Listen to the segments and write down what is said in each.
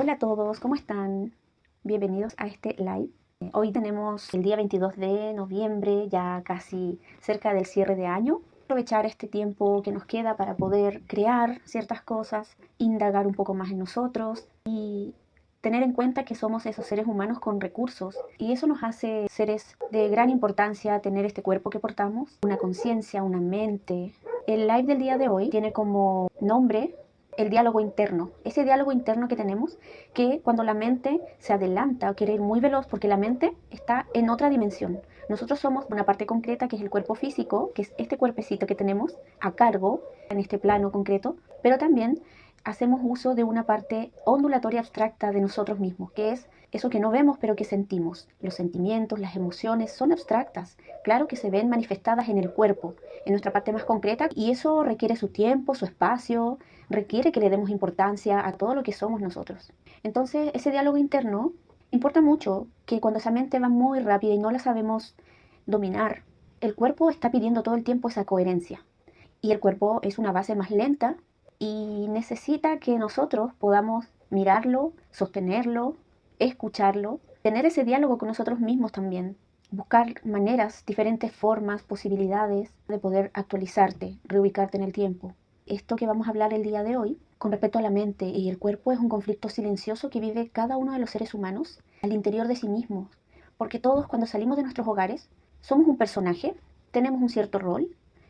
Hola a todos, ¿cómo están? Bienvenidos a este live. Hoy tenemos el día 22 de noviembre, ya casi cerca del cierre de año. Aprovechar este tiempo que nos queda para poder crear ciertas cosas, indagar un poco más en nosotros y tener en cuenta que somos esos seres humanos con recursos y eso nos hace seres de gran importancia tener este cuerpo que portamos, una conciencia, una mente. El live del día de hoy tiene como nombre el diálogo interno, ese diálogo interno que tenemos, que cuando la mente se adelanta o quiere ir muy veloz, porque la mente está en otra dimensión. Nosotros somos una parte concreta que es el cuerpo físico, que es este cuerpecito que tenemos a cargo en este plano concreto, pero también hacemos uso de una parte ondulatoria abstracta de nosotros mismos, que es eso que no vemos pero que sentimos. Los sentimientos, las emociones son abstractas, claro que se ven manifestadas en el cuerpo, en nuestra parte más concreta, y eso requiere su tiempo, su espacio, requiere que le demos importancia a todo lo que somos nosotros. Entonces, ese diálogo interno importa mucho, que cuando esa mente va muy rápida y no la sabemos dominar, el cuerpo está pidiendo todo el tiempo esa coherencia. Y el cuerpo es una base más lenta y necesita que nosotros podamos mirarlo, sostenerlo, escucharlo, tener ese diálogo con nosotros mismos también, buscar maneras, diferentes formas, posibilidades de poder actualizarte, reubicarte en el tiempo. Esto que vamos a hablar el día de hoy, con respecto a la mente y el cuerpo, es un conflicto silencioso que vive cada uno de los seres humanos al interior de sí mismos, porque todos cuando salimos de nuestros hogares somos un personaje, tenemos un cierto rol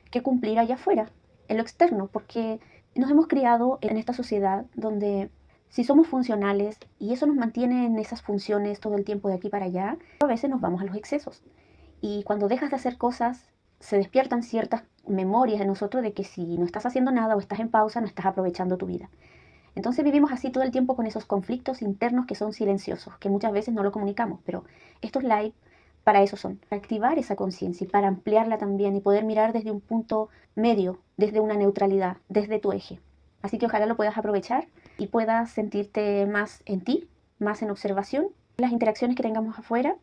que cumplir allá afuera, en lo externo, porque nos hemos criado en esta sociedad donde si somos funcionales y eso nos mantiene en esas funciones todo el tiempo de aquí para allá, a veces nos vamos a los excesos. Y cuando dejas de hacer cosas, se despiertan ciertas memorias en nosotros de que si no estás haciendo nada o estás en pausa, no estás aprovechando tu vida. Entonces vivimos así todo el tiempo con esos conflictos internos que son silenciosos, que muchas veces no lo comunicamos, pero estos live para eso son, para activar esa conciencia y para ampliarla también y poder mirar desde un punto medio, desde una neutralidad, desde tu eje. Así que ojalá lo puedas aprovechar y puedas sentirte más en ti, más en observación. Las interacciones que tengamos afuera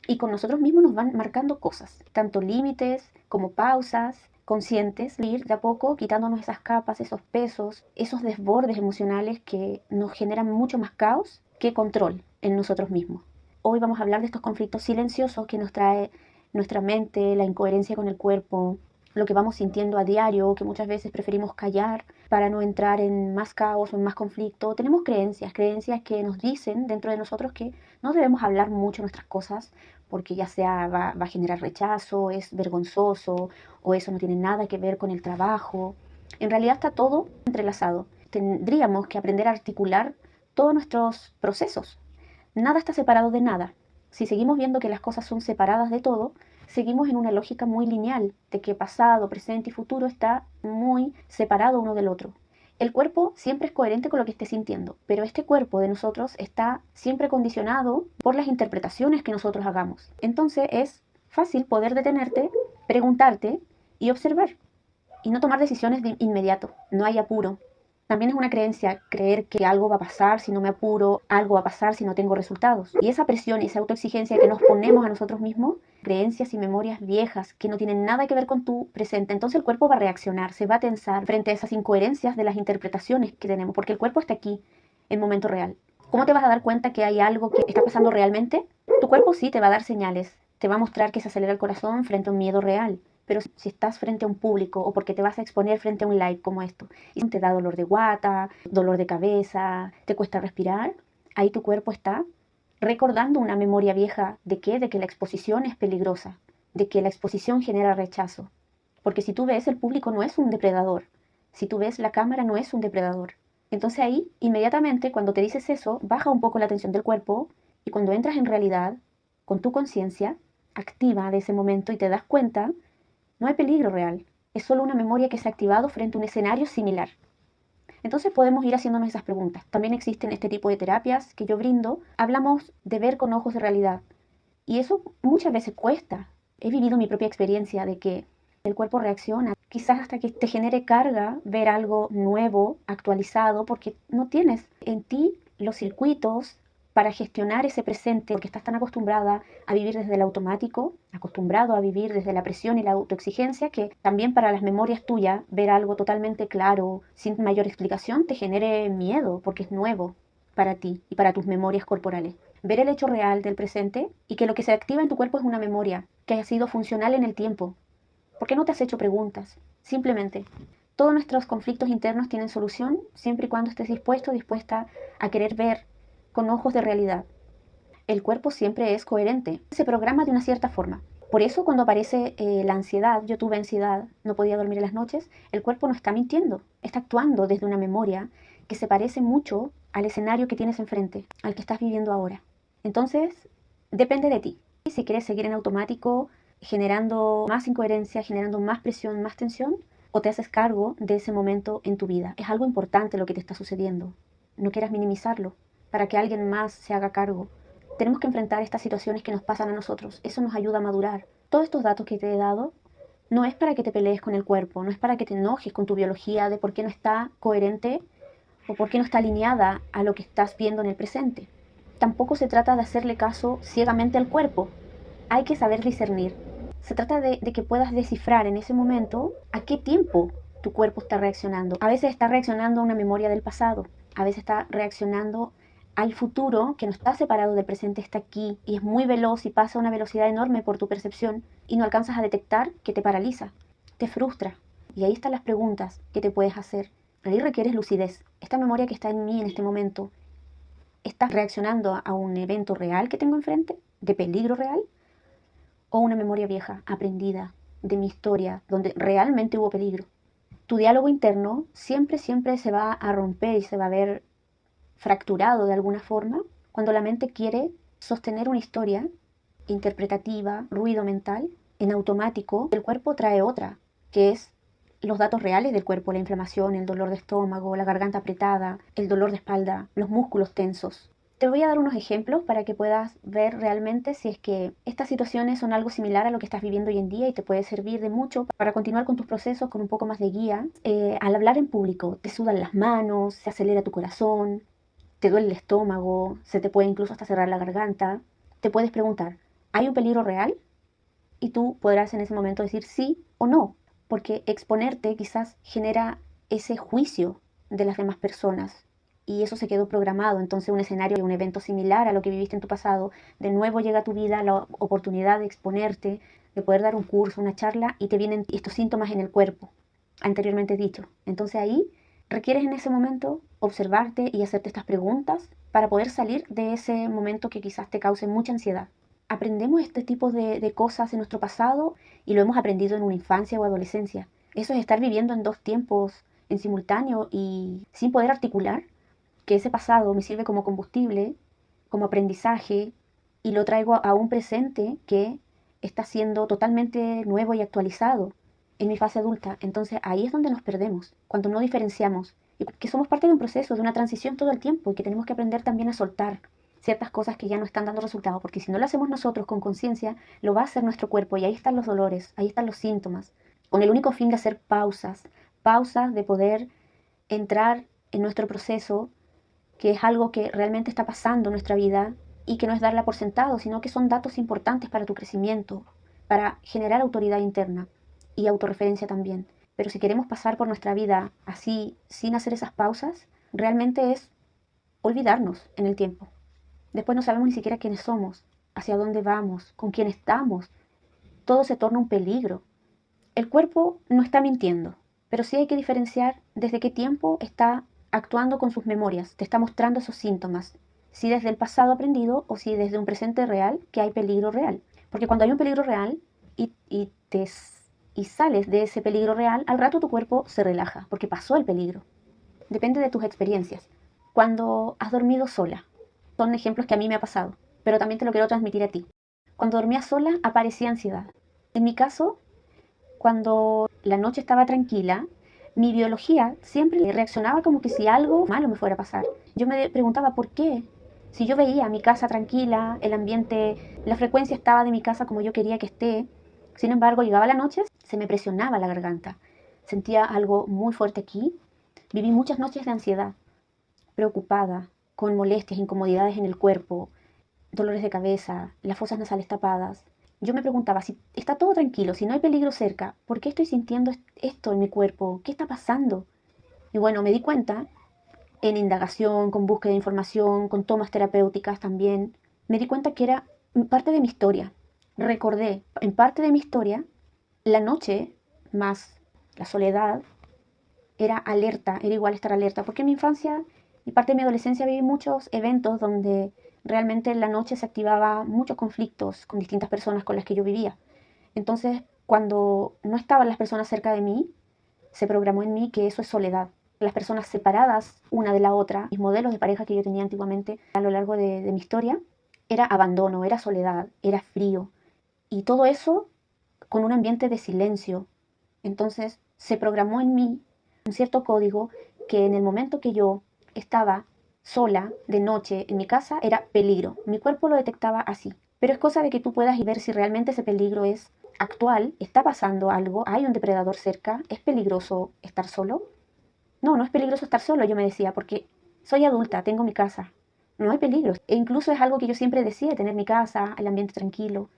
y con nosotros mismos nos van marcando cosas, tanto límites como pausas conscientes, ir de a poco quitándonos esas capas, esos pesos, esos desbordes emocionales que nos generan mucho más caos que control en nosotros mismos. Hoy vamos a hablar de estos conflictos silenciosos que nos trae nuestra mente, la incoherencia con el cuerpo, lo que vamos sintiendo a diario, que muchas veces preferimos callar para no entrar en más caos o en más conflicto. Tenemos creencias que nos dicen dentro de nosotros que no debemos hablar mucho nuestras cosas porque ya sea va a generar rechazo, es vergonzoso o eso no tiene nada que ver con el trabajo. En realidad está todo entrelazado. Tendríamos que aprender a articular todos nuestros procesos. Nada está separado de nada. Si seguimos viendo que las cosas son separadas de todo, seguimos en una lógica muy lineal, de que pasado, presente y futuro está muy separado uno del otro. El cuerpo siempre es coherente con lo que esté sintiendo, pero este cuerpo de nosotros está siempre condicionado por las interpretaciones que nosotros hagamos. Entonces es fácil poder detenerte, preguntarte y observar y no tomar decisiones de inmediato. No hay apuro. También es una creencia creer que algo va a pasar si no me apuro, algo va a pasar si no tengo resultados. Y esa presión y esa autoexigencia que nos ponemos a nosotros mismos, creencias y memorias viejas que no tienen nada que ver con tu presente, entonces el cuerpo va a reaccionar, se va a tensar frente a esas incoherencias de las interpretaciones que tenemos, porque el cuerpo está aquí, en momento real. ¿Cómo te vas a dar cuenta que hay algo que está pasando realmente? Tu cuerpo sí te va a dar señales, te va a mostrar que se acelera el corazón frente a un miedo real. Pero si estás frente a un público o porque te vas a exponer frente a un live como esto y te da dolor de guata, dolor de cabeza, te cuesta respirar, ahí tu cuerpo está recordando una memoria vieja de qué, de que la exposición es peligrosa, de que la exposición genera rechazo. Porque si tú ves, el público no es un depredador. Si tú ves, la cámara no es un depredador. Entonces ahí, inmediatamente, cuando te dices eso, baja un poco la tensión del cuerpo y cuando entras en realidad, con tu conciencia activa de ese momento y te das cuenta, no hay peligro real, es solo una memoria que se ha activado frente a un escenario similar. Entonces podemos ir haciéndonos esas preguntas. También existen este tipo de terapias que yo brindo. Hablamos de ver con ojos de realidad. Y eso muchas veces cuesta. He vivido mi propia experiencia de que el cuerpo reacciona. Quizás hasta que te genere carga ver algo nuevo, actualizado, porque no tienes en ti los circuitos para gestionar ese presente, porque estás tan acostumbrada a vivir desde el automático, acostumbrado a vivir desde la presión y la autoexigencia, que también para las memorias tuyas ver algo totalmente claro, sin mayor explicación, te genere miedo, porque es nuevo. para ti y para tus memorias corporales. Ver el hecho real del presente y que lo que se activa en tu cuerpo es una memoria que ha sido funcional en el tiempo. ¿Por qué no te has hecho preguntas? Simplemente, todos nuestros conflictos internos tienen solución siempre y cuando estés dispuesto o dispuesta a querer ver con ojos de realidad. El cuerpo siempre es coherente, se programa de una cierta forma. Por eso cuando aparece la ansiedad, yo tuve ansiedad, no podía dormir en las noches, el cuerpo no está mintiendo, está actuando desde una memoria que se parece mucho al escenario que tienes enfrente, al que estás viviendo ahora. Entonces, depende de ti. Si quieres seguir en automático, generando más incoherencia, generando más presión, más tensión, o te haces cargo de ese momento en tu vida. Es algo importante lo que te está sucediendo. No quieras minimizarlo para que alguien más se haga cargo. Tenemos que enfrentar estas situaciones que nos pasan a nosotros. Eso nos ayuda a madurar. Todos estos datos que te he dado no es para que te pelees con el cuerpo, no es para que te enojes con tu biología de por qué no está coherente o por qué no está alineada a lo que estás viendo en el presente. Tampoco se trata de hacerle caso ciegamente al cuerpo. Hay que saber discernir. Se trata de que puedas descifrar en ese momento a qué tiempo tu cuerpo está reaccionando. A veces está reaccionando a una memoria del pasado, a veces está reaccionando al futuro que no está separado del presente, está aquí y es muy veloz y pasa a una velocidad enorme por tu percepción y no alcanzas a detectar que te paraliza, te frustra. Y ahí están las preguntas que te puedes hacer. Ahí requieres lucidez. Esta memoria que está en mí en este momento, ¿está reaccionando a un evento real que tengo enfrente, de peligro real? ¿O una memoria vieja, aprendida, de mi historia, donde realmente hubo peligro? Tu diálogo interno siempre, siempre se va a romper y se va a ver fracturado de alguna forma cuando la mente quiere sostener una historia interpretativa, ruido mental, en automático. El cuerpo trae otra, que es los datos reales del cuerpo, la inflamación, el dolor de estómago, la garganta apretada, el dolor de espalda, los músculos tensos. Te voy a dar unos ejemplos para que puedas ver realmente si es que estas situaciones son algo similar a lo que estás viviendo hoy en día y te puede servir de mucho para continuar con tus procesos con un poco más de guía. Al hablar en público, te sudan las manos, se acelera tu corazón, te duele el estómago, se te puede incluso hasta cerrar la garganta. Te puedes preguntar, ¿hay un peligro real? Y tú podrás en ese momento decir sí o no, porque exponerte quizás genera ese juicio de las demás personas y eso se quedó programado. Entonces un escenario, un evento similar a lo que viviste en tu pasado, de nuevo llega a tu vida la oportunidad de exponerte, de poder dar un curso, una charla y te vienen estos síntomas en el cuerpo, anteriormente dicho. Entonces ahí requieres en ese momento observarte y hacerte estas preguntas para poder salir de ese momento que quizás te cause mucha ansiedad. Aprendemos este tipo de cosas en nuestro pasado y lo hemos aprendido en una infancia o adolescencia. Eso es estar viviendo en dos tiempos en simultáneo y sin poder articular que ese pasado me sirve como combustible, como aprendizaje y lo traigo a un presente que está siendo totalmente nuevo y actualizado en mi fase adulta. Entonces ahí es donde nos perdemos, cuando no diferenciamos y que somos parte de un proceso, de una transición todo el tiempo y que tenemos que aprender también a soltar ciertas cosas que ya no están dando resultados, porque si no lo hacemos nosotros con conciencia, lo va a hacer nuestro cuerpo y ahí están los dolores, ahí están los síntomas, con el único fin de hacer pausas, pausas de poder entrar en nuestro proceso, que es algo que realmente está pasando en nuestra vida y que no es darla por sentado, sino que son datos importantes para tu crecimiento, para generar autoridad interna y autorreferencia también. Pero si queremos pasar por nuestra vida así, sin hacer esas pausas, realmente es olvidarnos en el tiempo. Después no sabemos ni siquiera quiénes somos, hacia dónde vamos, con quién estamos. Todo se torna un peligro. El cuerpo no está mintiendo, pero sí hay que diferenciar desde qué tiempo está actuando con sus memorias, te está mostrando esos síntomas. Si desde el pasado aprendido o si desde un presente real que hay peligro real. Porque cuando hay un peligro real y sales de ese peligro real, al rato tu cuerpo se relaja porque pasó el peligro. Depende de tus experiencias. Cuando has dormido sola, son ejemplos que a mí me ha pasado, pero también te lo quiero transmitir a ti. Cuando dormía sola aparecía ansiedad. En mi caso, cuando la noche estaba tranquila, mi biología siempre reaccionaba como que si algo malo me fuera a pasar. Yo me preguntaba por qué. Si yo veía mi casa tranquila, el ambiente, la frecuencia estaba de mi casa como yo quería que esté, sin embargo, llegaba la noche, se me presionaba la garganta. Sentía algo muy fuerte aquí. Viví muchas noches de ansiedad, preocupada, con molestias, incomodidades en el cuerpo, dolores de cabeza, las fosas nasales tapadas. Yo me preguntaba, si está todo tranquilo, si no hay peligro cerca, ¿por qué estoy sintiendo esto en mi cuerpo? ¿Qué está pasando? Y bueno, me di cuenta en indagación, con búsqueda de información, con tomas terapéuticas también, me di cuenta que era parte de mi historia. Recordé en parte de mi historia la noche más la soledad, era alerta, era igual estar alerta, porque en mi infancia y parte de mi adolescencia viví muchos eventos donde realmente en la noche se activaba muchos conflictos con distintas personas con las que yo vivía. Entonces, cuando no estaban las personas cerca de mí, se programó en mí que eso es soledad. Las personas separadas una de la otra, mis modelos de pareja que yo tenía antiguamente a lo largo de mi historia, era abandono, era soledad, era frío. Y todo eso con un ambiente de silencio. Entonces se programó en mí un cierto código que en el momento que yo estaba sola de noche en mi casa era peligro. Mi cuerpo lo detectaba así. Pero es cosa de que tú puedas ver si realmente ese peligro es actual, está pasando algo, hay un depredador cerca, es peligroso estar solo. No, no es peligroso estar solo, yo me decía, porque soy adulta, tengo mi casa. No hay peligro. E incluso es algo que yo siempre decía, tener mi casa, el ambiente tranquilo.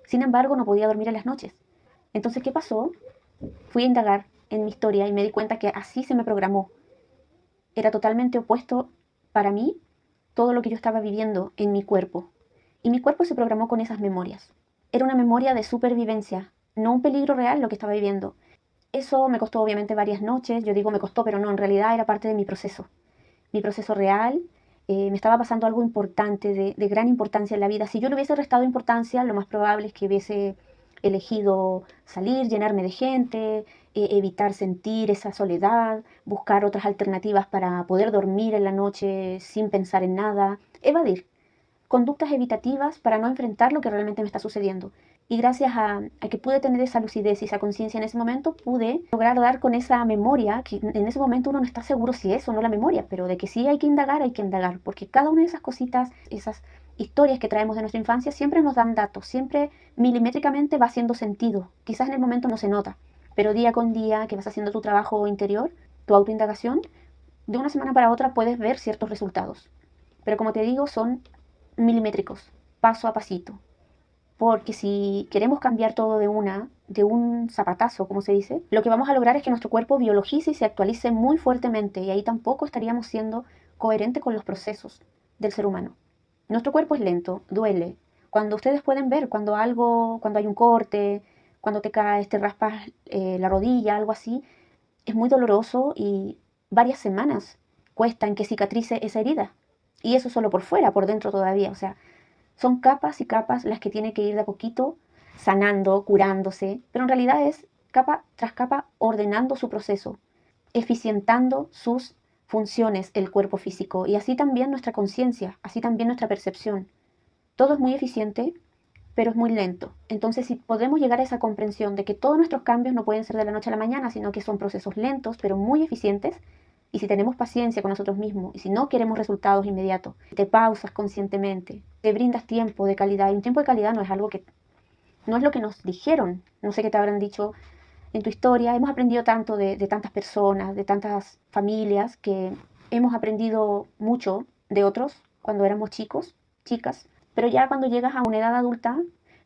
Sin embargo, no podía dormir en las noches. Entonces, ¿qué pasó? Fui a indagar en mi historia y me di cuenta que así se me programó. Era totalmente opuesto para mí todo lo que yo estaba viviendo en mi cuerpo. Y mi cuerpo se programó con esas memorias. Era una memoria de supervivencia, no un peligro real lo que estaba viviendo. Eso me costó obviamente varias noches, yo digo me costó, pero no, en realidad era parte de mi proceso real. Me estaba pasando algo importante, de gran importancia en la vida. Si yo le hubiese restado importancia, lo más probable es que hubiese elegido salir, llenarme de gente, evitar sentir esa soledad, buscar otras alternativas para poder dormir en la noche sin pensar en nada, evadir conductas evitativas para no enfrentar lo que realmente me está sucediendo. Y gracias a que pude tener esa lucidez y esa conciencia en ese momento, pude lograr dar con esa memoria, que en ese momento uno no está seguro si es o no la memoria, pero de que sí hay que indagar, porque cada una de esas cositas, esas historias que traemos de nuestra infancia, siempre nos dan datos, siempre milimétricamente va haciendo sentido. Quizás en el momento no se nota, pero día con día que vas haciendo tu trabajo interior, tu autoindagación, de una semana para otra puedes ver ciertos resultados. Pero como te digo, son milimétricos, paso a pasito. Porque si queremos cambiar todo de un zapatazo, como se dice, lo que vamos a lograr es que nuestro cuerpo biologice y se actualice muy fuertemente y ahí tampoco estaríamos siendo coherentes con los procesos del ser humano. Nuestro cuerpo es lento, duele. Cuando ustedes pueden ver, cuando hay un corte, cuando te caes, te raspas la rodilla, algo así, es muy doloroso y varias semanas cuesta en que cicatrice esa herida. Y eso solo por fuera, por dentro todavía. O sea, son capas y capas las que tiene que ir de a poquito sanando, curándose, pero en realidad es capa tras capa ordenando su proceso, eficientando sus funciones el cuerpo físico y así también nuestra conciencia, así también nuestra percepción. Todo es muy eficiente, pero es muy lento. Entonces, si podemos llegar a esa comprensión de que todos nuestros cambios no pueden ser de la noche a la mañana, sino que son procesos lentos, pero muy eficientes, y si tenemos paciencia con nosotros mismos, y si no queremos resultados inmediatos, te pausas conscientemente, te brindas tiempo de calidad, y un tiempo de calidad no es algo que, no es lo que nos dijeron, no sé qué te habrán dicho en tu historia, hemos aprendido tanto de tantas personas, de tantas familias, que hemos aprendido mucho de otros cuando éramos chicos, chicas, pero ya cuando llegas a una edad adulta,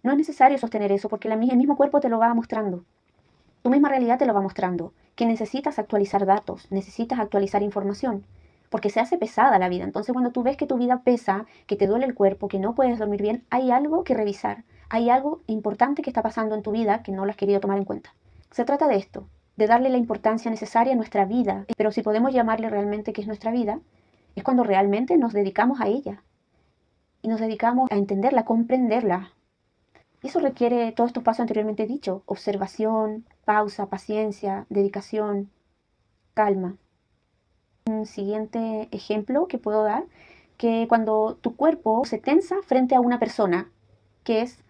no es necesario sostener eso, porque el mismo cuerpo te lo va mostrando. Tu misma realidad te lo va mostrando, que necesitas actualizar datos, necesitas actualizar información, porque se hace pesada la vida. Entonces cuando tú ves que tu vida pesa, que te duele el cuerpo, que no puedes dormir bien, hay algo que revisar, hay algo importante que está pasando en tu vida que no lo has querido tomar en cuenta. Se trata de esto, de darle la importancia necesaria a nuestra vida, pero si podemos llamarle realmente que es nuestra vida, es cuando realmente nos dedicamos a ella y nos dedicamos a entenderla, a comprenderla. Y eso requiere todos estos pasos anteriormente dichos, observación, pausa, paciencia, dedicación, calma. Un siguiente ejemplo que puedo dar, que cuando tu cuerpo se tensa frente a una persona, que es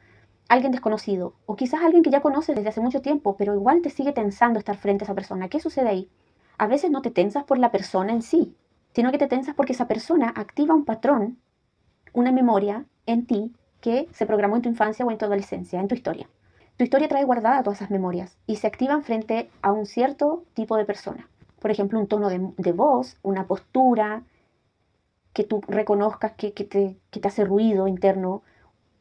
alguien desconocido, o quizás alguien que ya conoces desde hace mucho tiempo, pero igual te sigue tensando estar frente a esa persona. ¿Qué sucede ahí? A veces no te tensas por la persona en sí, sino que te tensas porque esa persona activa un patrón, una memoria en ti que se programó en tu infancia o en tu adolescencia, en tu historia. Tu historia trae guardada todas esas memorias y se activan frente a un cierto tipo de persona. Por ejemplo, un tono de voz, una postura que tú reconozcas que te hace ruido interno,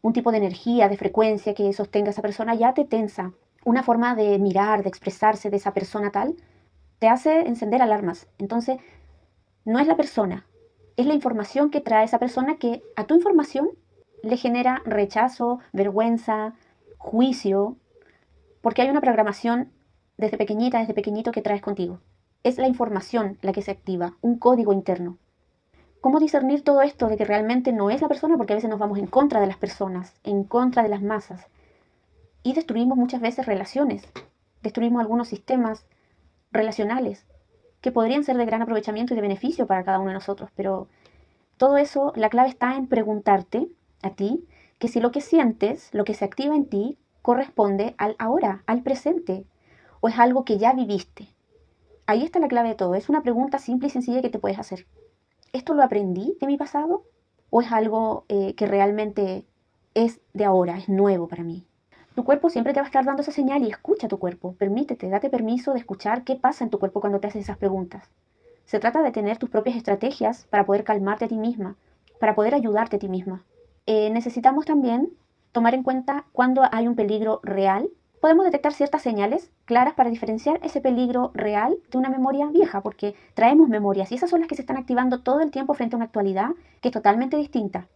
un tipo de energía, de frecuencia que sostenga esa persona, ya te tensa. Una forma de mirar, de expresarse de esa persona tal, te hace encender alarmas. Entonces, No es la persona, es la información que trae esa persona que a tu información le genera rechazo, vergüenza, juicio, porque hay una programación desde pequeñita, desde pequeñito que traes contigo. Es la información la que se activa, un código interno. ¿Cómo discernir todo esto de que realmente no es la persona? Porque a veces nos vamos en contra de las personas, en contra de las masas. Y destruimos muchas veces relaciones, destruimos algunos sistemas relacionales que podrían ser de gran aprovechamiento y de beneficio para cada uno de nosotros. Pero todo eso, la clave está en preguntarte a ti que si lo que sientes, lo que se activa en ti, corresponde al ahora, al presente, o es algo que ya viviste. Ahí está la clave de todo. Es una pregunta simple y sencilla que te puedes hacer. ¿Esto lo aprendí de mi pasado? ¿O es algo que realmente es de ahora, es nuevo para mí? Tu cuerpo siempre te va a estar dando esa señal y escucha tu cuerpo. Permítete, date permiso de escuchar qué pasa en tu cuerpo cuando te haces esas preguntas. Se trata de tener tus propias estrategias para poder calmarte a ti misma, para poder ayudarte a ti misma. Necesitamos también tomar en cuenta cuando hay un peligro real. Podemos detectar ciertas señales claras para diferenciar ese peligro real de una memoria vieja, porque traemos memorias y esas son las que se están activando todo el tiempo frente a una actualidad que es totalmente distinta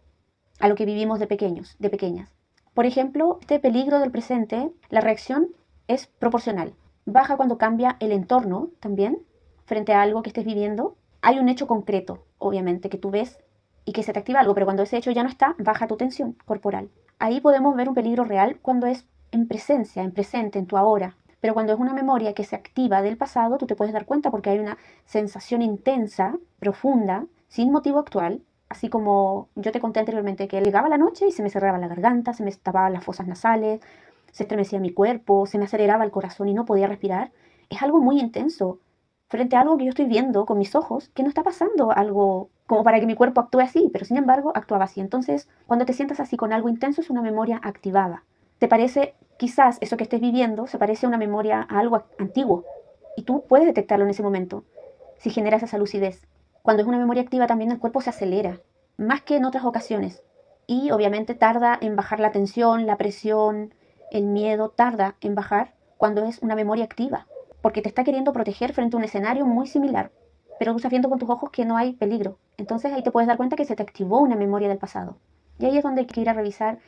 a lo que vivimos de pequeños, de pequeñas. Por ejemplo, este peligro del presente, la reacción es proporcional. Baja cuando cambia el entorno también, frente a algo que estés viviendo. Hay un hecho concreto, obviamente, que tú ves y que se te activa algo, pero cuando ese hecho ya no está, baja tu tensión corporal. Ahí podemos ver un peligro real cuando es en presencia, en presente, en tu ahora. Pero cuando es una memoria que se activa del pasado, tú te puedes dar cuenta porque hay una sensación intensa, profunda, sin motivo actual, así como yo te conté anteriormente, que llegaba la noche y se me cerraba la garganta, se me tapaban las fosas nasales, se estremecía mi cuerpo, se me aceleraba el corazón y no podía respirar. Es algo muy intenso frente a algo que yo estoy viendo con mis ojos, que no está pasando algo como para que mi cuerpo actúe así, pero sin embargo actuaba así. Entonces, cuando te sientas así con algo intenso, es una memoria activada. Te parece, quizás eso que estés viviendo, se parece a una memoria, a algo antiguo, y tú puedes detectarlo en ese momento, si generas esa lucidez. Cuando es una memoria activa también el cuerpo se acelera, más que en otras ocasiones. Y obviamente tarda en bajar la tensión, la presión, el miedo, tarda en bajar cuando es una memoria activa, porque te está queriendo proteger frente a un escenario muy similar, pero tú estás viendo con tus ojos que no hay peligro. Entonces ahí te puedes dar cuenta que se te activó una memoria del pasado. Y ahí es donde hay que ir a revisar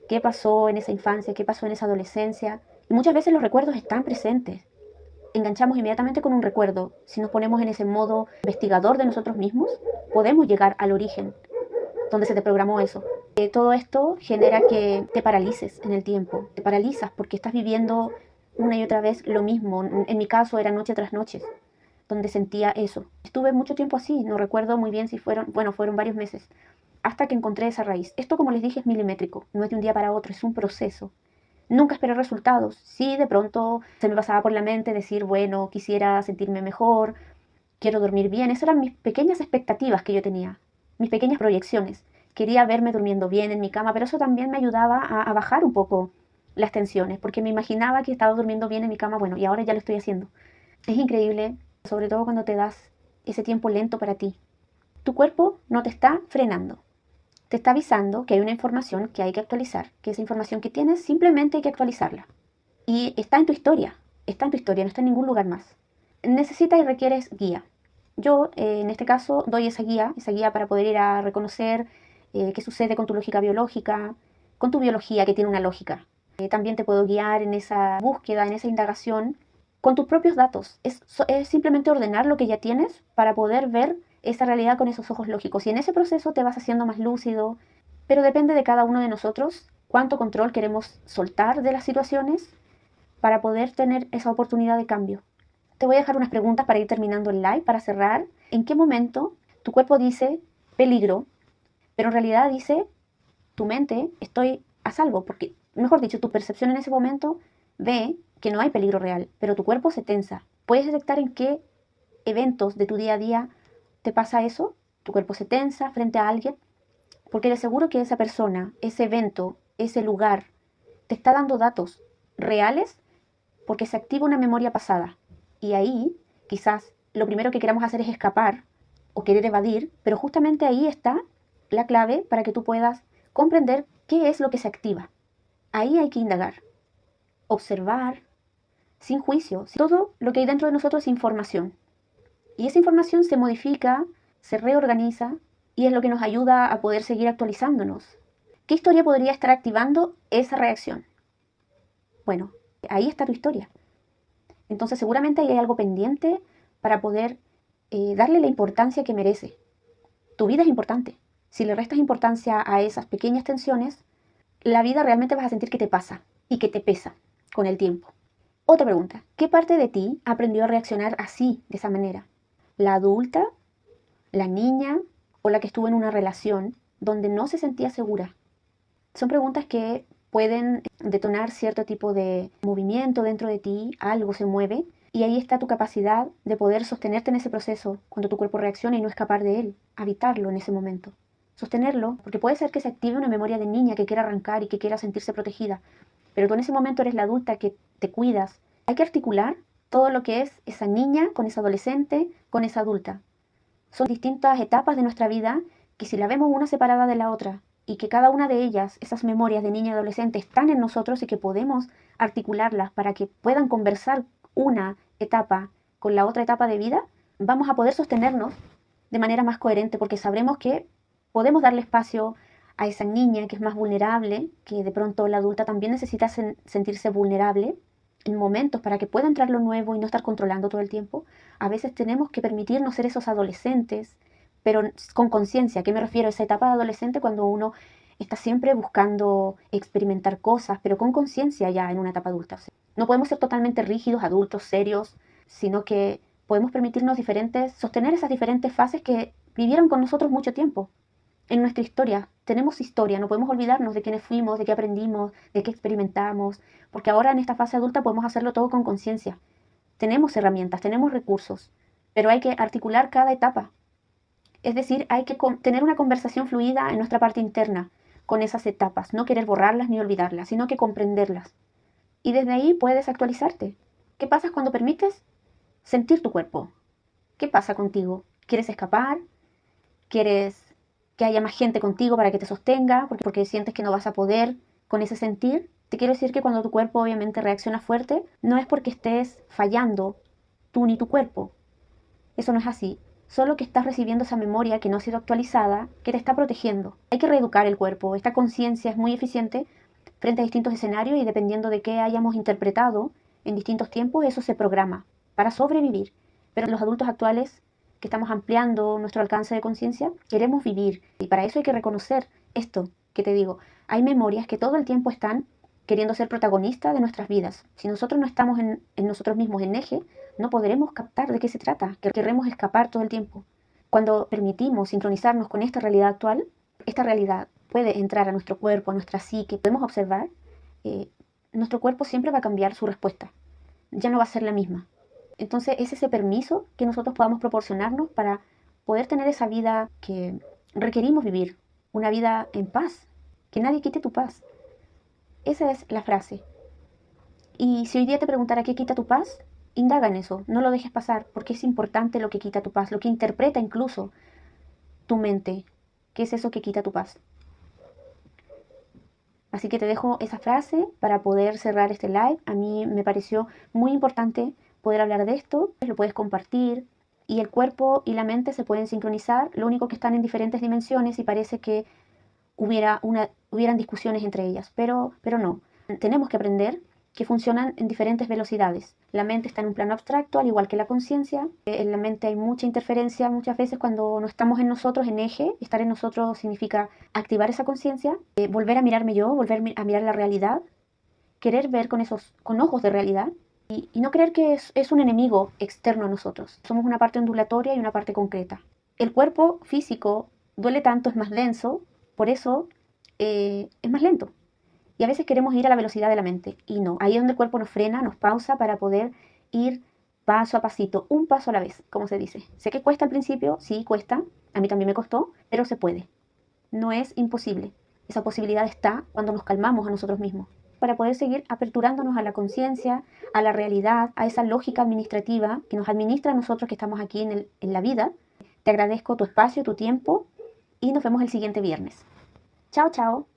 qué pasó en esa infancia, qué pasó en esa adolescencia. Y muchas veces los recuerdos están presentes. Enganchamos inmediatamente con un recuerdo. Si nos ponemos en ese modo investigador de nosotros mismos, podemos llegar al origen, donde se te programó eso. Todo esto genera que te paralices en el tiempo, te paralizas porque estás viviendo una y otra vez lo mismo. En mi caso era noche tras noche, donde sentía eso. Estuve mucho tiempo así, no recuerdo muy bien si fueron varios meses, hasta que encontré esa raíz. Esto, como les dije, es milimétrico, no es de un día para otro, es un proceso. Nunca esperé resultados. Sí, de pronto se me pasaba por la mente decir, bueno, quisiera sentirme mejor, quiero dormir bien. Esas eran mis pequeñas expectativas que yo tenía, mis pequeñas proyecciones. Quería verme durmiendo bien en mi cama, pero eso también me ayudaba a bajar un poco las tensiones, porque me imaginaba que estaba durmiendo bien en mi cama, bueno, y ahora ya lo estoy haciendo. Es increíble, sobre todo cuando te das ese tiempo lento para ti. Tu cuerpo no te está frenando, te está avisando que hay una información que hay que actualizar, que esa información que tienes simplemente hay que actualizarla. Y está en tu historia, no está en ningún lugar más. Necesitas y requieres guía. Yo, en este caso, doy esa guía para poder ir a reconocer qué sucede con tu lógica biológica, con tu biología que tiene una lógica. También te puedo guiar en esa búsqueda, en esa indagación, con tus propios datos. Es simplemente ordenar lo que ya tienes para poder ver esa realidad con esos ojos lógicos. Y en ese proceso te vas haciendo más lúcido, pero depende de cada uno de nosotros cuánto control queremos soltar de las situaciones para poder tener esa oportunidad de cambio. Te voy a dejar unas preguntas para ir terminando el live, para cerrar. ¿En qué momento tu cuerpo dice peligro, pero en realidad dice tu mente estoy a salvo? Porque, mejor dicho, tu percepción en ese momento ve que no hay peligro real, pero tu cuerpo se tensa. ¿Puedes detectar en qué eventos de tu día a día te pasa eso? Tu cuerpo se tensa frente a alguien, porque de seguro que esa persona, ese evento, ese lugar, te está dando datos reales porque se activa una memoria pasada. Y ahí, quizás, lo primero que queramos hacer es escapar o querer evadir, pero justamente ahí está la clave para que tú puedas comprender qué es lo que se activa. Ahí hay que indagar, observar, sin juicio. Todo lo que hay dentro de nosotros es información. Y esa información se modifica se reorganiza y es lo que nos ayuda a poder seguir actualizándonos. ¿Qué historia podría estar activando esa reacción? Bueno, ahí está tu historia. Entonces seguramente ahí hay algo pendiente para poder darle la importancia que merece. Tu vida es importante. Si le restas importancia a esas pequeñas tensiones, la vida realmente vas a sentir que te pasa y que te pesa con el tiempo. Otra pregunta, ¿qué parte de ti aprendió a reaccionar así, de esa manera? ¿La adulta, la niña o la que estuvo en una relación donde no se sentía segura? Son preguntas que pueden detonar cierto tipo de movimiento dentro de ti, algo se mueve y ahí está tu capacidad de poder sostenerte en ese proceso cuando tu cuerpo reacciona y no escapar de él, habitarlo en ese momento. Sostenerlo, porque puede ser que se active una memoria de niña que quiera arrancar y que quiera sentirse protegida, pero tú en ese momento eres la adulta que te cuidas. Hay que articular todo lo que es esa niña con esa adolescente, con esa adulta. Son distintas etapas de nuestra vida que si la vemos una separada de la otra y que cada una de ellas, esas memorias de niña y adolescente están en nosotros y que podemos articularlas para que puedan conversar una etapa con la otra etapa de vida, vamos a poder sostenernos de manera más coherente porque sabremos que podemos darle espacio a esa niña que es más vulnerable, que de pronto la adulta también necesita sentirse vulnerable en momentos para que pueda entrar lo nuevo y no estar controlando todo el tiempo. A veces tenemos que permitirnos ser esos adolescentes, pero con conciencia. ¿A qué me refiero? Esa etapa de adolescente cuando uno está siempre buscando experimentar cosas, pero con conciencia ya en una etapa adulta. O sea, no podemos ser totalmente rígidos, adultos, serios, sino que podemos permitirnos sostener esas diferentes fases que vivieron con nosotros mucho tiempo. En nuestra historia, tenemos historia, no podemos olvidarnos de quiénes fuimos, de qué aprendimos, de qué experimentamos, porque ahora en esta fase adulta podemos hacerlo todo con conciencia. Tenemos herramientas, tenemos recursos, pero hay que articular cada etapa. Es decir, hay que tener una conversación fluida en nuestra parte interna con esas etapas, no querer borrarlas ni olvidarlas, sino que comprenderlas. Y desde ahí puedes actualizarte. ¿Qué pasa cuando permites sentir tu cuerpo? ¿Qué pasa contigo? ¿Quieres escapar? ¿Quieres que haya más gente contigo para que te sostenga? Porque sientes que no vas a poder con ese sentir. Te quiero decir que cuando tu cuerpo obviamente reacciona fuerte, no es porque estés fallando tú ni tu cuerpo. Eso no es así. Solo que estás recibiendo esa memoria que no ha sido actualizada, que te está protegiendo. Hay que reeducar el cuerpo. Esta conciencia es muy eficiente frente a distintos escenarios y dependiendo de qué hayamos interpretado en distintos tiempos, eso se programa para sobrevivir. Pero los adultos actuales, que estamos ampliando nuestro alcance de conciencia, queremos vivir. Y para eso hay que reconocer esto que te digo. Hay memorias que todo el tiempo están queriendo ser protagonistas de nuestras vidas. Si nosotros no estamos en nosotros mismos en eje, no podremos captar de qué se trata, que queremos escapar todo el tiempo. Cuando permitimos sincronizarnos con esta realidad actual, esta realidad puede entrar a nuestro cuerpo, a nuestra psique, podemos observar, nuestro cuerpo siempre va a cambiar su respuesta. Ya no va a ser la misma. Entonces es ese permiso que nosotros podamos proporcionarnos para poder tener esa vida que requerimos vivir, una vida en paz, que nadie quite tu paz. Esa es la frase. Y si hoy día te preguntara qué quita tu paz, indaga en eso, no lo dejes pasar, porque es importante lo que quita tu paz, lo que interpreta incluso tu mente, qué es eso que quita tu paz. Así que te dejo esa frase para poder cerrar este live. A mí me pareció muy importante poder hablar de esto, lo puedes compartir y el cuerpo y la mente se pueden sincronizar, lo único que están en diferentes dimensiones y parece que hubieran discusiones entre ellas, pero no. Tenemos que aprender que funcionan en diferentes velocidades. La mente está en un plano abstracto, al igual que la conciencia. En la mente hay mucha interferencia muchas veces cuando no estamos en nosotros, en eje. Estar en nosotros significa activar esa conciencia, volver a mirarme yo, volver a mirar la realidad, querer ver con ojos de realidad y no creer que es un enemigo externo a nosotros. Somos una parte ondulatoria y una parte concreta. El cuerpo físico duele tanto, es más denso, por eso es más lento. Y a veces queremos ir a la velocidad de la mente y no. Ahí es donde el cuerpo nos frena, nos pausa para poder ir paso a pasito, un paso a la vez, como se dice. Sé que cuesta al principio, sí cuesta, a mí también me costó, pero se puede. No es imposible. Esa posibilidad está cuando nos calmamos a nosotros mismos, para poder seguir aperturándonos a la conciencia, a la realidad, a esa lógica administrativa que nos administra a nosotros que estamos aquí en la vida. Te agradezco tu espacio, tu tiempo y nos vemos el siguiente viernes. Chao, chao.